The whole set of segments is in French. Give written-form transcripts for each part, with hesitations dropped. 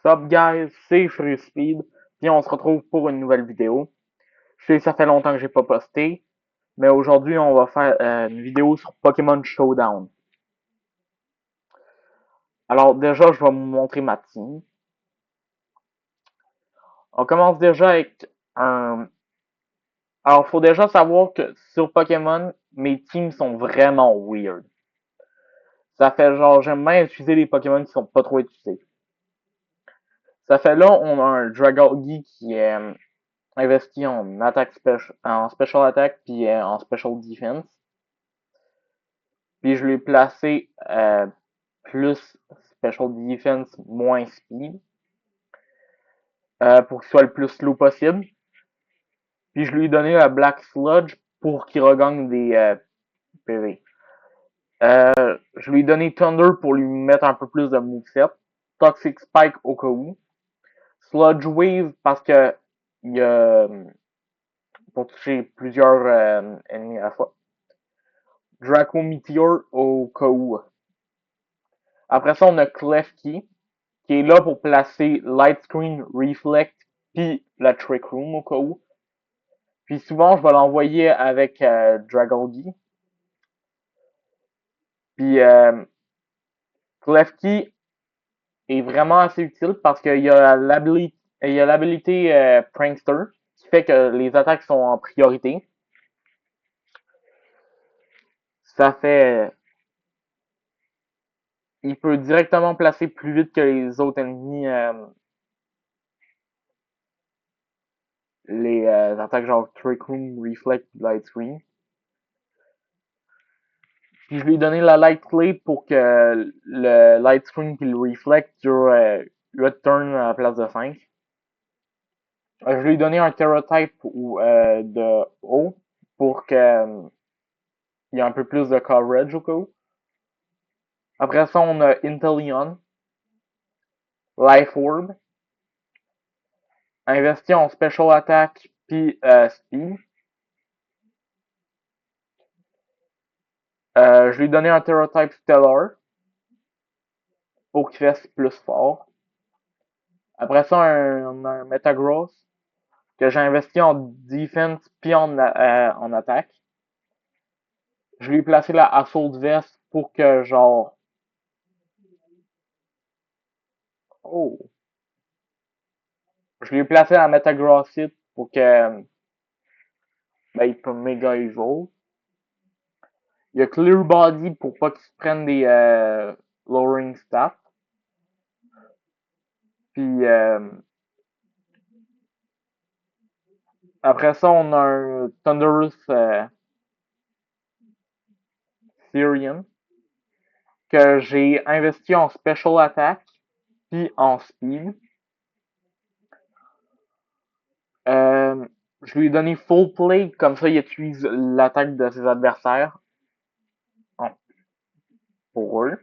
Sup guys, c'est FreeSpeed, puis on se retrouve pour une nouvelle vidéo. Je sais que ça fait longtemps que j'ai pas posté, mais aujourd'hui on va faire une vidéo sur Pokémon Showdown. Alors déjà, je vais vous montrer ma team. On commence déjà avec un... Alors faut déjà savoir que sur Pokémon, mes teams sont vraiment weird. Ça fait genre, j'aime bien utiliser les Pokémon qui sont pas trop utilisés. Ça fait là, on a un Dragalge qui est investi en attaque en special attack puis en special defense. Puis je lui ai placé plus special defense moins speed pour qu'il soit le plus slow possible. Puis je lui ai donné la Black Sludge pour qu'il regagne des PV. Je lui ai donné Thunder pour lui mettre un peu plus de moveset. Toxic Spike au cas où. Sludge Wave parce que il y a pour toucher plusieurs ennemis à la fois. Draco Meteor au cas où. Après ça, on a Klefki, qui est là pour placer Light Screen, Reflect, puis la Trick Room au cas où. Puis souvent, je vais l'envoyer avec Dragalge. Puis Klefki est vraiment assez utile parce qu'il y a l'habilité Prankster, qui fait que les attaques sont en priorité. Ça fait... il peut directement placer plus vite que les autres ennemis les attaques genre Trick Room, Reflect, Light Screen. Puis je lui ai donné la Light Clay pour que le Light Screen puis le Reflect dure 8 turns à la place de 5. Je lui ai donné un Terra Type de haut pour qu'il y ait un peu plus de coverage au cas où. Après ça, on a Inteleon, Life Orb, investi en Special Attack puis Speed. Je lui ai donné un Terra Type Stellar pour qu'il fasse plus fort. Après ça, un Metagross que j'ai investi en defense puis en attaque. Je lui ai placé la Assault Vest pour que genre... Oh! Je lui ai placé la Metagrossite pour que ben, il peut méga evil. Il y a Clear Body pour pas qu'il se prenne des lowering stats. Puis après ça, on a un Thunderous Therian que j'ai investi en Special Attack puis en Speed. Je lui ai donné Full Play, comme ça il utilise l'attaque de ses adversaires pour eux.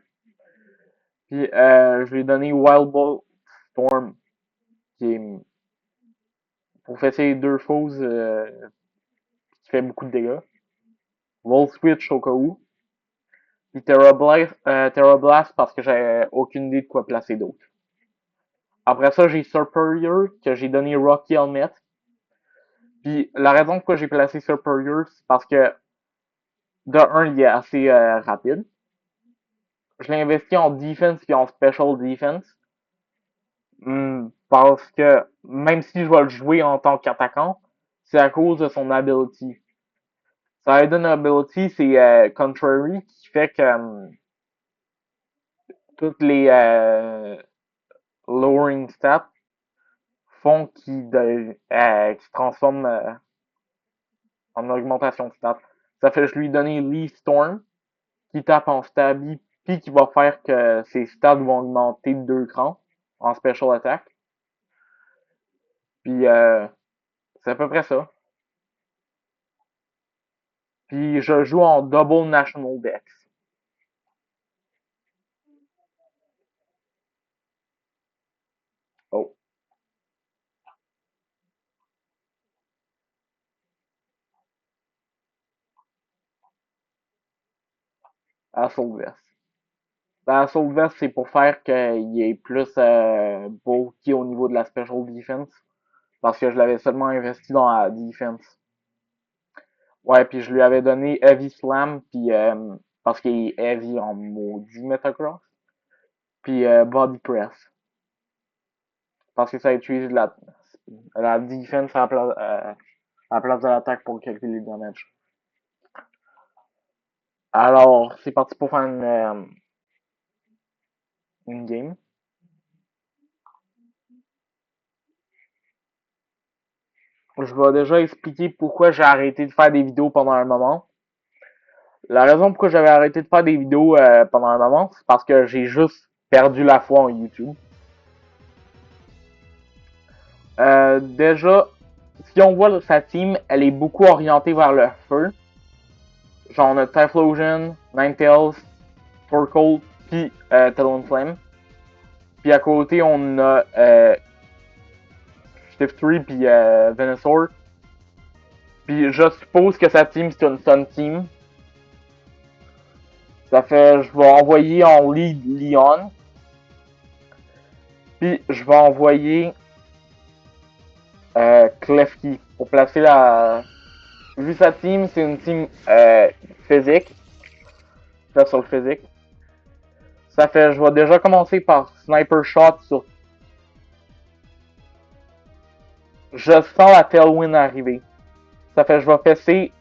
Puis je lui ai donné Wild Bolt Storm, qui est pour fesser deux choses qui fait beaucoup de dégâts. Volt Switch au cas où. Puis Terra Blast parce que j'avais aucune idée de quoi placer d'autre. Après ça, j'ai Superior, que j'ai donné Rocky Helmet. Puis la raison pourquoi j'ai placé Superior, c'est parce que de un, il est assez rapide. Je l'ai investi en defense puis en special defense. Parce que même si je vais le jouer en tant qu'attaquant, c'est à cause de son ability. Sa hidden ability, c'est Contrary, qui fait que toutes les lowering stats font qu'il se transforme en augmentation de stats. Ça fait que je lui ai donné Leaf Storm, qui tape en stabby, puis qui va faire que ses stats vont augmenter de 2 crans en special attack. Puis c'est à peu près ça. Puis je joue en double national dex. Oh, Assault Vest. La Assault Vest, c'est pour faire qu'il ait plus bulky au niveau de la Special Defense. Parce que je l'avais seulement investi dans la Defense. Ouais, puis je lui avais donné Heavy Slam, puis parce qu'il est heavy en maudit Metacross. Puis Body Press. Parce que ça utilise la Defense à la place de l'attaque pour calculer le damage. Alors, c'est parti pour faire une game. Je vais déjà expliquer pourquoi j'ai arrêté de faire des vidéos pendant un moment. La raison pourquoi j'avais arrêté de faire des vidéos pendant un moment, c'est parce que j'ai juste perdu la foi en YouTube. Déjà, si on voit sa team, elle est beaucoup orientée vers le feu. Genre on a Typhlosion, Ninetales, Torkoal, puis Talonflame. Puis à côté, on a Shiftry puis Venusaur. Puis je suppose que sa team, c'est une Sun Team. Ça fait, je vais envoyer en lead Leon. Puis je vais envoyer Klefki pour placer la... Vu sa team, c'est une team physique. Là sur le physique. Ça fait, je vais déjà commencer par Sniper Shot sur... Je sens la Tailwind arriver. Ça fait, je vais fesser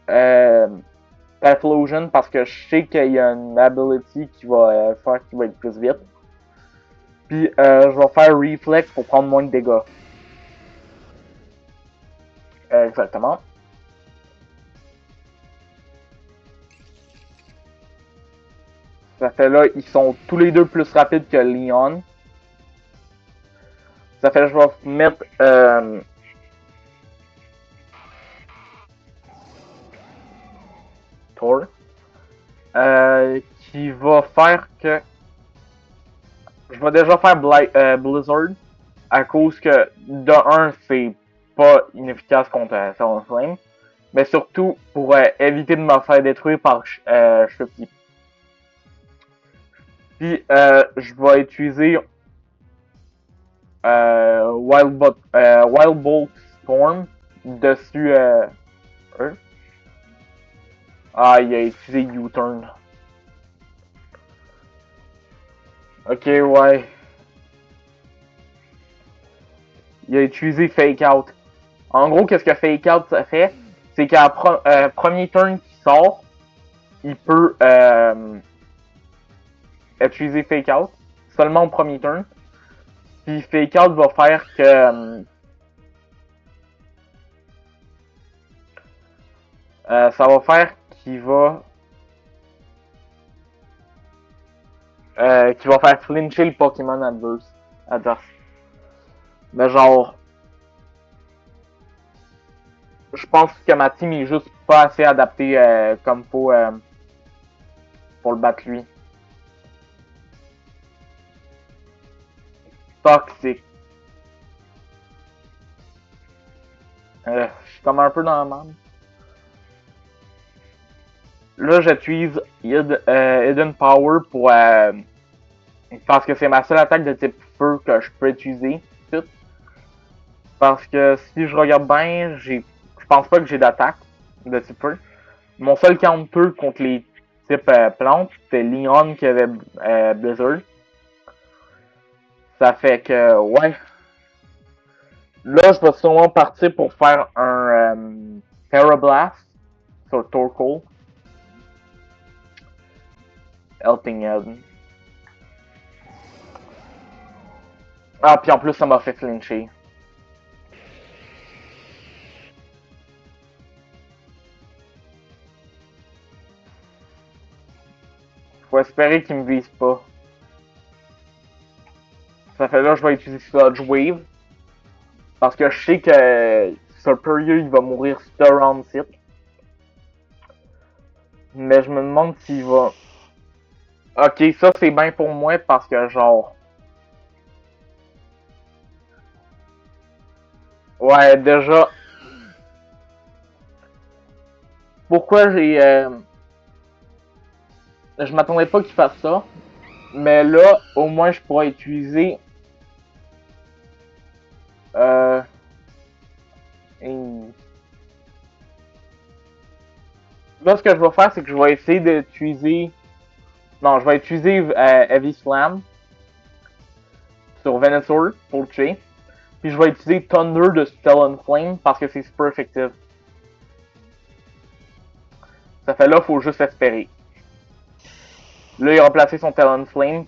Typhlosion parce que je sais qu'il y a une ability qui va faire qu'il va être plus vite. Puis je vais faire Reflex pour prendre moins de dégâts. Exactement. Ça fait là, ils sont tous les deux plus rapides que Leon. Ça fait, je vais mettre Thor. Qui va faire que je vais déjà faire Blizzard à cause que de un c'est pas inefficace contre Talonflame, mais surtout pour éviter de me faire détruire par Shifty. Puis je vais utiliser Wild Bolt Storm dessus eux. Ah, il a utilisé U-Turn. Ok, ouais. Il a utilisé Fake Out. En gros, qu'est-ce que Fake Out ça fait? C'est qu'à premier turn qui sort, il peut utiliser Fake Out. Seulement au premier turn. Puis Fake Out va faire que ça va faire qu'il va faire flincher le Pokémon adverse. Mais genre, je pense que ma team est juste pas assez adaptée comme faut pour le battre lui. Toxique. Je suis comme un peu dans la merde. Là, j'utilise Hidden Power pour parce que c'est ma seule attaque de type feu que je peux utiliser. Tout. Parce que si je regarde bien, je pense pas que j'ai d'attaque de type feu. Mon seul counter contre les types plantes, c'était Leon qui avait Blizzard. Ça fait que, ouais. Là, je vais sûrement partir pour faire un Parablast sur Torkoal. Helping Head. Ah, puis en plus, ça m'a fait flincher. Faut espérer qu'il me vise pas. Ça fait là, je vais utiliser Sludge Wave. Parce que je sais que Superior, il va mourir ce round-ci. Mais je me demande s'il va... Ok, ça c'est bien pour moi parce que genre... Ouais, déjà... Pourquoi j'ai... Je m'attendais pas qu'il fasse ça. Mais là, au moins, je pourrais utiliser... Euh, là, ce que je vais faire, c'est que je vais essayer d'utiliser... Non, je vais utiliser Heavy Slam sur Venusaur pour le tuer. Puis je vais utiliser Thunder de Talonflame parce que c'est super effectif. Ça fait là, faut juste espérer. Là, il a remplacé son Talonflame.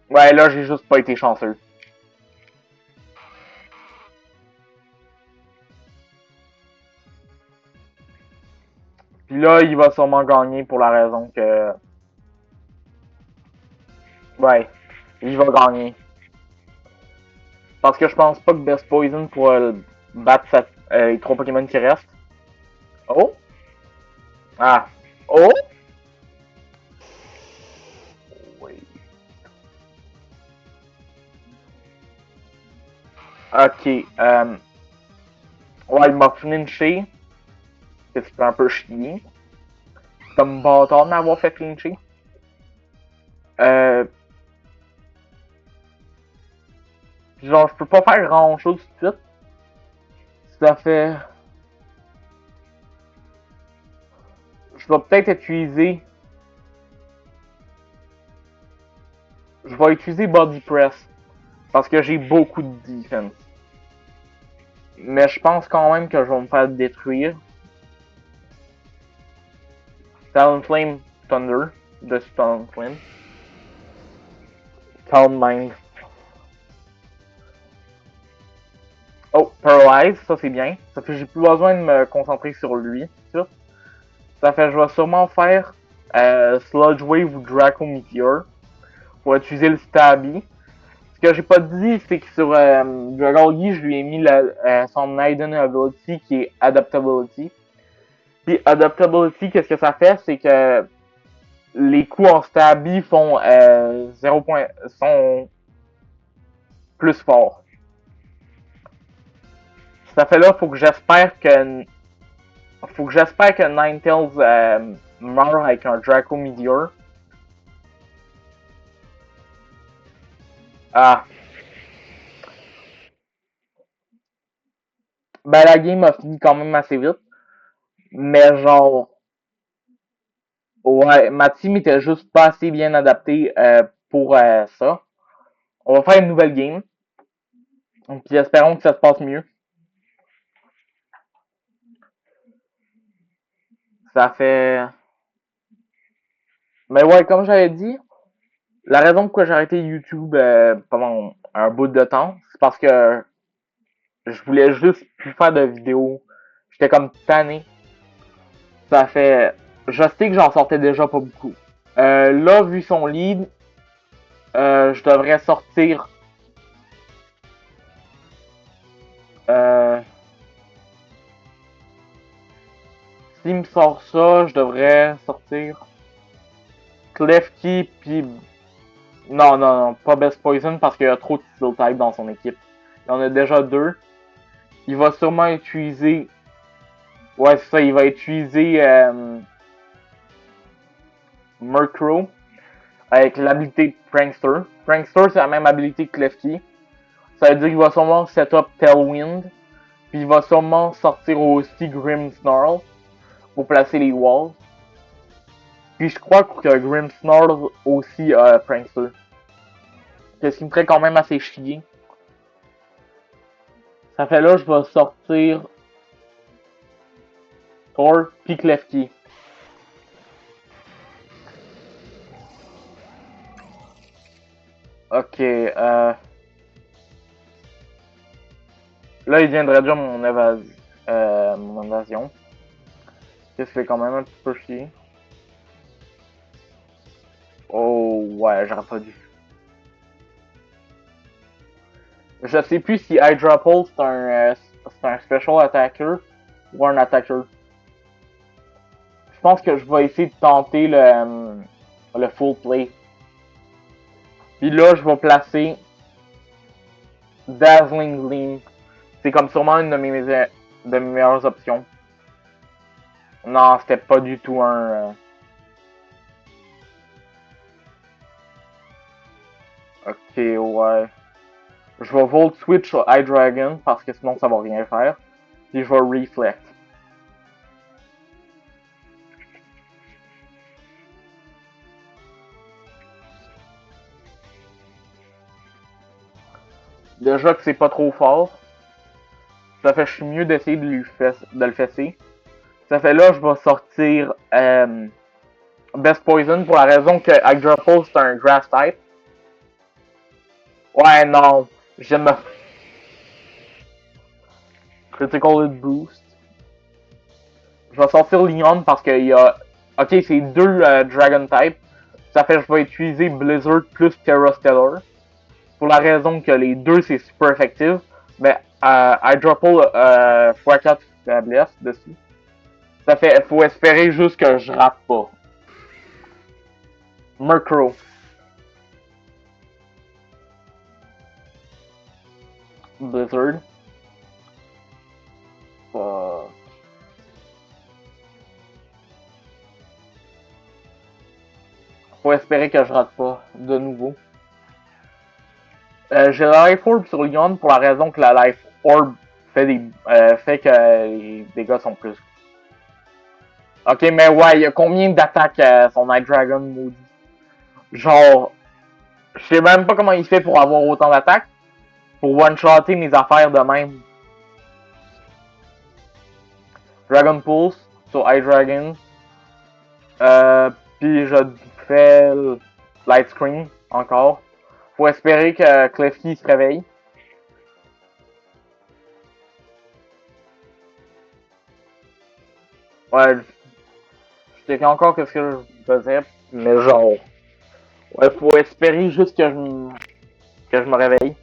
Ouais, là, j'ai juste pas été chanceux. Puis là, il va sûrement gagner pour la raison que... Ouais, il va gagner. Parce que je pense pas que Best Poison pourra battre les 3 Pokémon qui restent. Oh! Ah! Oh! Oui. Ok. Ouais, il m'a flinché. C'est un peu chier. Comme bâtard de m'avoir fait flincher. Euh, genre, je peux pas faire grand chose tout de suite. Ça fait. Je vais peut-être utiliser. Je vais utiliser Body Press. Parce que j'ai beaucoup de defense. Mais je pense quand même que je vais me faire détruire. Talonflame Thunder de Talonflame. Calm Mind. Oh, Paralyze, ça c'est bien. Ça fait que j'ai plus besoin de me concentrer sur lui. Ça fait que je vais sûrement faire Sludge Wave ou Draco Meteor pour utiliser le Stabby. Ce que j'ai pas dit, c'est que sur Dragolgi, je lui ai mis son Hidden Ability qui est Adaptability. Puis Adaptability, qu'est-ce que ça fait? C'est que les coups en Stabby font 0. Sont plus forts. Ça fait là, faut que j'espère que Ninetales meurt avec un Draco Meteor. Ah. Ben la game a fini quand même assez vite. Mais genre. Ouais, ma team était juste pas assez bien adaptée pour ça. On va faire une nouvelle game. Puis espérons que ça se passe mieux. Ça fait. Mais ouais, comme j'avais dit, la raison pourquoi j'ai arrêté YouTube pendant un bout de temps, c'est parce que je voulais juste plus faire de vidéos. J'étais comme tanné. Ça fait. Je sais que j'en sortais déjà pas beaucoup. Là, vu son lead, je devrais sortir. Euh, S'il me sort ça, je devrais sortir Klefki puis. Non, non, non, pas Best Poison parce qu'il y a trop de Steel Type dans son équipe. Il y en a déjà 2. Il va sûrement utiliser. Ouais, c'est ça, il va utiliser Murkrow avec l'habilité Prankster. Prankster, c'est la même habilité que Klefki. Ça veut dire qu'il va sûrement setup Tailwind. Puis il va sûrement sortir aussi Grimmsnarl pour placer les walls. Puis je crois que Grimmsnarl aussi a Prankster. Qu'est-ce qui me ferait quand même assez chier. Ça fait là, je vais sortir Thor puis Klefki. Ok, là, il vient de réduire mon invasion. Ce qui fait quand même un petit peu chier. Oh, ouais, j'aurais pas dû. Je sais plus si Hydra Pulse c'est un special attacker ou un attacker. Je pense que je vais essayer de tenter le full play. Puis là, je vais placer Dazzling Gleam. C'est comme sûrement une de mes meilleures options. Non, c'était pas du tout un. ouais. Je vais Volt Switch sur Hydreigon parce que sinon ça va rien faire. Puis je vais Reflect. Déjà que c'est pas trop fort. Ça fait que je suis mieux d'essayer de le fesser. Ça fait là, je vais sortir Best Poison pour la raison que Hydro Pulse c'est un Grass type. Ouais, non. J'aime me... Critical Hit Boost. Je vais sortir Leon parce qu'il y a... Ok, c'est deux Dragon type. Ça fait que je vais utiliser Blizzard plus Terra Stellar. Pour la raison que les deux c'est super effectif. Mais Hydropole x4 faiblesse dessus. Ça fait, faut espérer juste que je rate pas. Murkrow. Blizzard. Fuck. Faut espérer que je rate pas de nouveau. J'ai la Life Orb sur Lyon pour la raison que la Life Orb fait que les dégâts sont plus. Ok, mais ouais, il y a combien d'attaques son Night Dragon maudit? Genre, je sais même pas comment il fait pour avoir autant d'attaques. Pour one-shotter mes affaires de même. Dragon Pulse sur Hydreigon. Puis je fais Light Screen encore. Faut espérer que Klefki se réveille. Ouais, je sais encore qu'est-ce que je faisais, mais genre, ouais, faut espérer juste que je me réveille.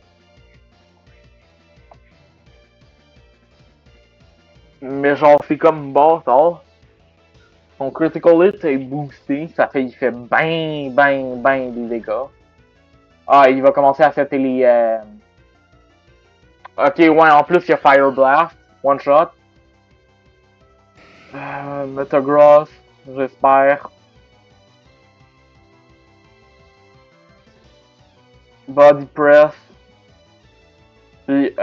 Mais genre, c'est comme bâtard. Son critical hit est boosté, ça fait, il fait ben des dégâts. Ah, il va commencer à setter les. Ok, ouais, en plus il y a Fire Blast, one shot. Metagross, j'espère. Body Press. Puis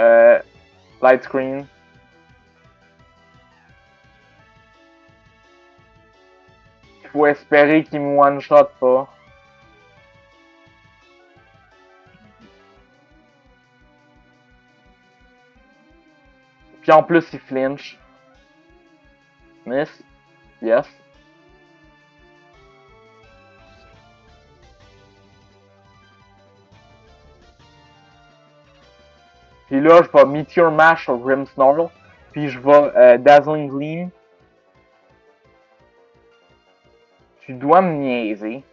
Light Screen. Faut espérer qu'il me one-shot pas. Puis en plus, il flinch. Miss. Yes. Puis là, je vais Meteor Mash sur Grimmsnarl. Puis je vais Dazzling Gleam. Tu dois me niaiser.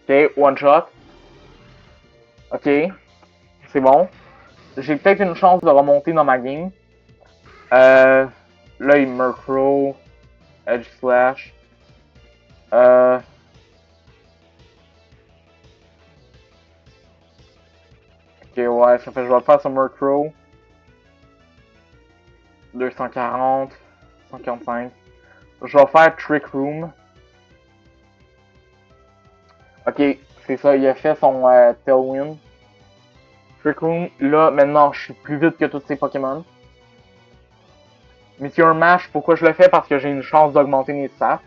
Ok, one shot. Ok, c'est bon. J'ai peut-être une chance de remonter dans ma game. Là, il Murkrow. Edge Slash. Ok, ouais, ça fait que je vais faire ce Murkrow. 240. 145. Je vais faire Trick Room. Ok, c'est ça, il a fait son Tailwind. Trick Room, là, maintenant, je suis plus vite que tous ces Pokémon. Meteor Mash, pourquoi je le fais? Parce que j'ai une chance d'augmenter mes stats.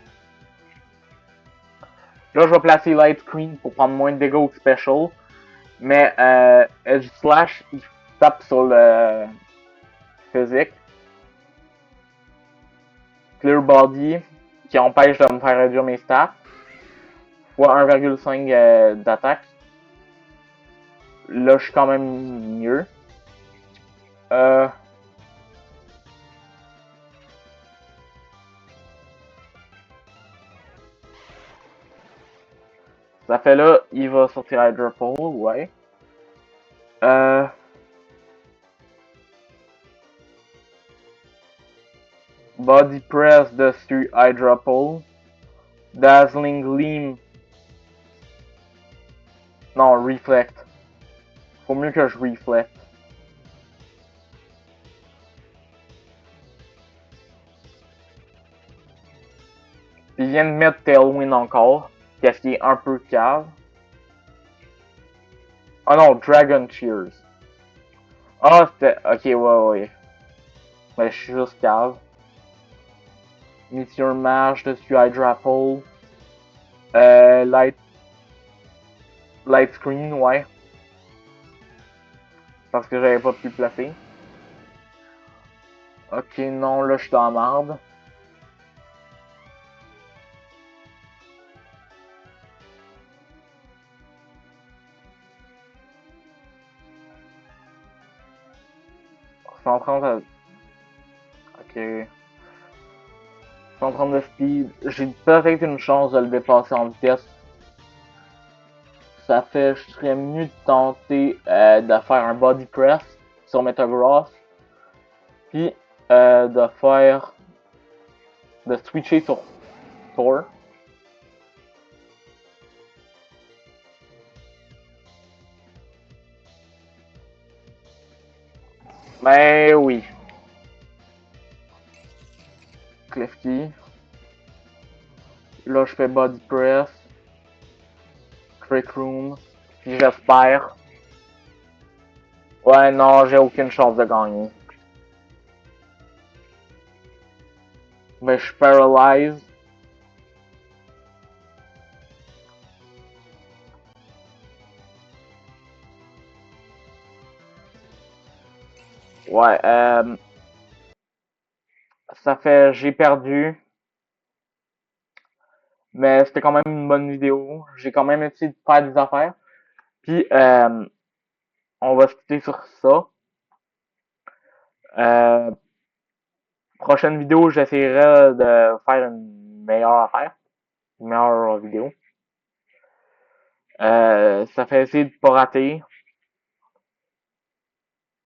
Là, je vais placer Light Screen pour prendre moins de dégâts au Special. Mais Edge Slash, il tape sur le physique. Clear Body, qui empêche de me faire réduire mes stats. Fois 1,5 d'attaque. Là, je suis quand même mieux. Ça fait là, il va sortir Hydropole, ouais. Body Press dessus Hydropole. Dazzling Gleam. Non, Reflect. Faut mieux que je Reflect. Puis il vient de mettre Tailwind encore. Qu'est-ce qui est un peu cave. Ah non, Dragon Cheers. Ah, c'était. Ok, ouais. Mais je suis juste cave. Meteor Mash dessus Hydrapole. Light. Light Screen, ouais. Parce que j'avais pas pu le placer. Ok, non, là, je suis dans la merde. C'est en train de. Ok. 130 de speed. J'ai peut-être une chance de le dépasser en vitesse. Ça fait, je serais mieux de tenter de faire un body press sur Metagross. Puis de faire. De switcher sur Thor. Ben oui. Klefki. Là, je fais body press. Trick room. Puis j'espère. Ouais, non, j'ai aucune chance de gagner. Ben, je suis paralyzed. Ouais, ça fait, j'ai perdu, mais c'était quand même une bonne vidéo. J'ai quand même essayé de faire des affaires. Puis, on va se quitter sur ça. Euh, Prochaine vidéo, j'essaierai de faire une meilleure affaire, une meilleure vidéo. Ça fait essayer de pas rater.